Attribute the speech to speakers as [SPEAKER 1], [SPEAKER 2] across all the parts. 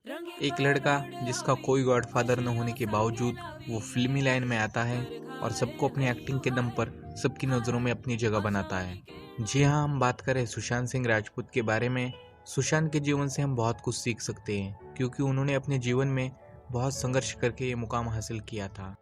[SPEAKER 1] एक लड़का जिसका कोई गॉडफादर न होने के बावजूद वो फिल्मी लाइन में आता है और सबको अपनी एक्टिंग के दम पर सबकी नज़रों में अपनी जगह बनाता है। जी हाँ, हम बात करें सुशांत सिंह राजपूत के बारे में। सुशांत के जीवन से हम बहुत कुछ सीख सकते हैं क्योंकि उन्होंने अपने जीवन में बहुत संघर्ष करके ये मुकाम हासिल किया था।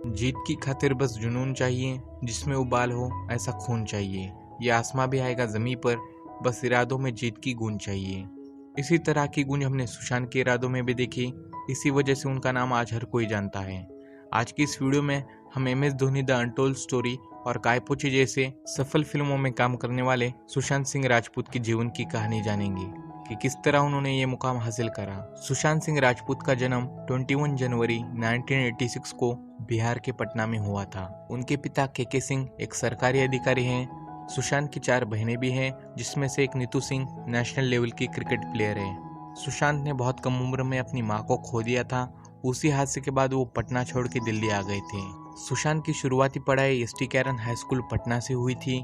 [SPEAKER 1] जीत की खातिर बस जुनून चाहिए, जिसमें उबाल हो ऐसा खून चाहिए। ये आसमां भी आएगा जमीन पर, बस इरादों में जीत की गूंज चाहिए। इसी तरह की गूंज हमने सुशांत के इरादों में भी देखी। इसी वजह से उनका नाम आज हर कोई जानता है। आज की इस वीडियो में हम MS Dhoni the untold story और काय पो ची जैसे सफल फिल्मों में काम करने वाले सुशांत सिंह राजपूत के जीवन की कहानी जानेंगे कि किस तरह उन्होंने ये मुकाम हासिल करा। सुशांत सिंह राजपूत का जन्म 21 जनवरी 1986 को बिहार के पटना में हुआ था। उनके पिता KK सिंह एक सरकारी अधिकारी हैं। सुशांत की 4 बहनें भी हैं, जिसमें से एक नीतू सिंह नेशनल लेवल की क्रिकेट प्लेयर है। सुशांत ने बहुत कम उम्र में अपनी मां को खो दिया था। उसी हादसे के बाद वो पटना छोड़ के दिल्ली आ गए थे। सुशांत की शुरुआती पढ़ाई ST Karen high school Patna से हुई थी।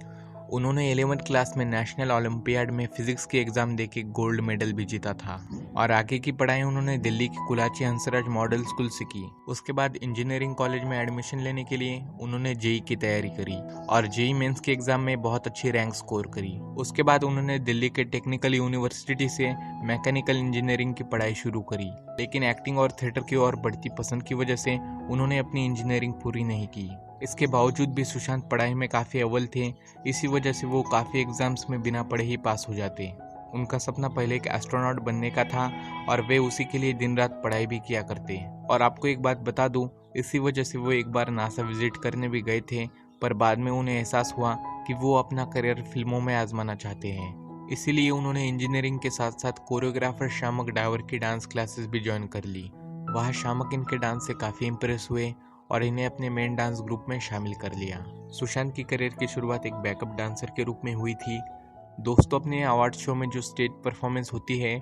[SPEAKER 1] उन्होंने 11th क्लास में नेशनल ओलंपियाड में फिजिक्स के एग्जाम देके गोल्ड मेडल भी जीता था और आगे की पढ़ाई उन्होंने दिल्ली की कुलाची हंसराज मॉडल स्कूल से की। उसके बाद इंजीनियरिंग कॉलेज में एडमिशन लेने के लिए उन्होंने JEE की तैयारी करी और JEE मेंस के एग्जाम में बहुत अच्छी रैंक स्कोर करी। उसके बाद उन्होंने दिल्ली के टेक्निकल यूनिवर्सिटी से मैकेनिकल इंजीनियरिंग की पढ़ाई शुरू करी, लेकिन एक्टिंग और थिएटर की ओर बढ़ती पसंद की वजह से उन्होंने अपनी इंजीनियरिंग पूरी नहीं की। इसके बावजूद भी सुशांत पढ़ाई में काफ़ी अव्वल थे। इसी वजह से वो काफ़ी एग्जाम्स में बिना पढ़े ही पास हो जाते। उनका सपना पहले एक एस्ट्रोनॉट बनने का था और वे उसी के लिए दिन रात पढ़ाई भी किया करते। और आपको एक बात बता दूं, इसी वजह से वो एक बार नासा विजिट करने भी गए थे, पर बाद में उन्हें एहसास हुआ कि वो अपना करियर फिल्मों में आजमाना चाहते हैं। इसीलिए उन्होंने इंजीनियरिंग के साथ साथ कोरियोग्राफर शामक डावर की डांस क्लासेस भी ज्वाइन कर ली। वहाँ शामक इनके डांस से काफ़ी इम्प्रेस हुए और इन्हें अपने मेन डांस ग्रुप में शामिल कर लिया। सुशांत की करियर की शुरुआत एक बैकअप डांसर के रूप में हुई थी। दोस्तों, अपने अवार्ड शो में जो स्टेज परफॉर्मेंस होती है,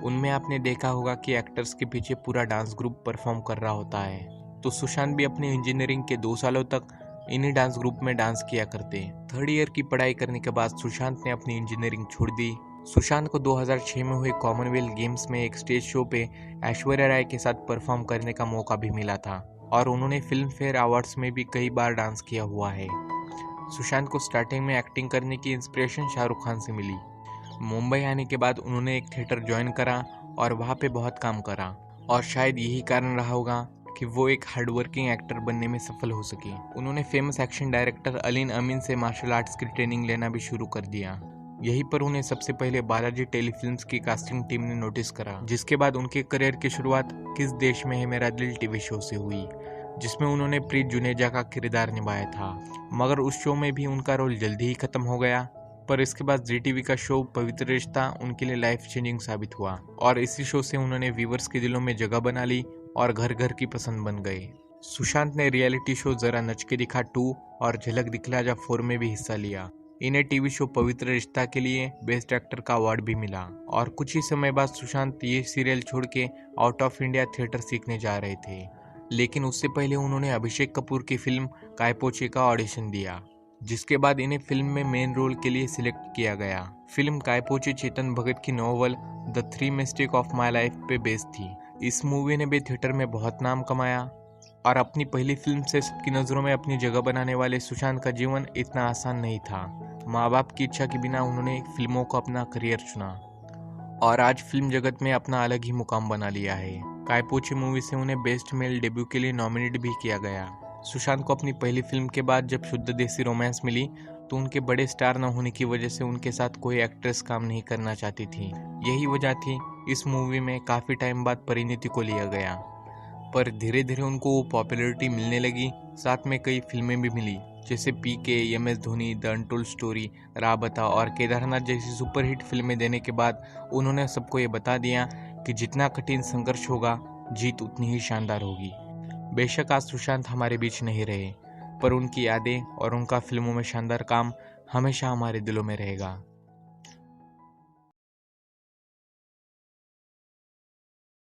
[SPEAKER 1] उनमें आपने देखा होगा कि एक्टर्स के पीछे पूरा डांस ग्रुप परफॉर्म कर रहा होता है। तो सुशांत भी अपने इंजीनियरिंग के 2 सालों तक इन्हीं डांस ग्रुप में डांस किया करते। 3rd ईयर की पढ़ाई करने के बाद सुशांत ने अपनी इंजीनियरिंग छोड़ दी। सुशांत को 2006 में हुए कॉमनवेल्थ गेम्स में एक स्टेज शो पे ऐश्वर्या राय के साथ परफॉर्म करने का मौका भी मिला था और उन्होंने फिल्म फेयर अवार्ड्स में भी कई बार डांस किया हुआ है। सुशांत को स्टार्टिंग में एक्टिंग करने की इंस्पिरेशन शाहरुख खान से मिली। मुंबई आने के बाद उन्होंने एक थिएटर ज्वाइन करा और वहाँ पे बहुत काम करा और शायद यही कारण रहा होगा कि वो एक हार्डवर्किंग एक्टर बनने में सफल हो सके। उन्होंने फेमस एक्शन डायरेक्टर अलीन अमीन से मार्शल आर्ट्स की ट्रेनिंग लेना भी शुरू कर दिया। यहीं पर उन्हें सबसे पहले बालाजी टेलीफिल्म्स की कास्टिंग टीम ने नोटिस करा, जिसके बाद उनके करियर की शुरुआत किस देश में है मेरा दिल टीवी शो से हुई, जिसमें उन्होंने प्रीत जुनेजा का किरदार निभाया था। मगर उस शो में भी उनका रोल जल्दी ही खत्म हो गया। पर इसके बाद ZTV का शो पवित्र रिश्ता उनके लिए लाइफ चेंजिंग साबित हुआ और इसी शो से उन्होंने व्यूवर्स के दिलों में जगह बना ली और घर घर की पसंद बन गए। सुशांत ने रियलिटी शो जरा नच के दिखा 2 और झलक दिखला जा 4 में भी हिस्सा लिया। इन्हें टीवी शो पवित्र रिश्ता के लिए बेस्ट एक्टर का अवार्ड भी मिला और कुछ ही समय बाद सुशांत ये सीरियल छोड़ के आउट ऑफ इंडिया थिएटर सीखने जा रहे थे। लेकिन उससे पहले उन्होंने अभिषेक कपूर की फिल्म काय पो ची का ऑडिशन दिया, जिसके बाद इन्हें फिल्म में मेन रोल के लिए सिलेक्ट किया गया। फिल्म काय पो ची चेतन भगत की novel the 3 mistake of my life पे बेस्ड थी। इस मूवी ने भी थिएटर में बहुत नाम कमाया और अपनी पहली फिल्म से सबकी नज़रों में अपनी जगह बनाने वाले सुशांत का जीवन इतना आसान नहीं था। माँ बाप की इच्छा के बिना उन्होंने फिल्मों को अपना करियर चुना और आज फिल्म जगत में अपना अलग ही मुकाम बना लिया है। काय पो ची मूवी से उन्हें बेस्ट मेल डेब्यू के लिए नॉमिनेट भी किया गया। सुशांत को अपनी पहली फिल्म के बाद जब शुद्ध देसी रोमांस मिली तो उनके बड़े स्टार न होने की वजह से उनके साथ कोई एक्ट्रेस काम नहीं करना चाहती थी। यही वजह थी इस मूवी में काफ़ी टाइम बाद परिणीति को लिया गया, पर धीरे धीरे उनको वो पॉपुलैरिटी मिलने लगी। साथ में कई फिल्में भी मिली, जैसे PK, MS Dhoni, the untold story, राबता और केदारनाथ जैसी सुपरहिट फिल्में देने के बाद उन्होंने सबको ये बता दिया कि जितना कठिन संघर्ष होगा, जीत उतनी ही शानदार होगी। बेशक आज सुशांत हमारे बीच नहीं रहे, पर उनकी यादें और उनका फिल्मों में शानदार काम हमेशा हमारे दिलों में रहेगा।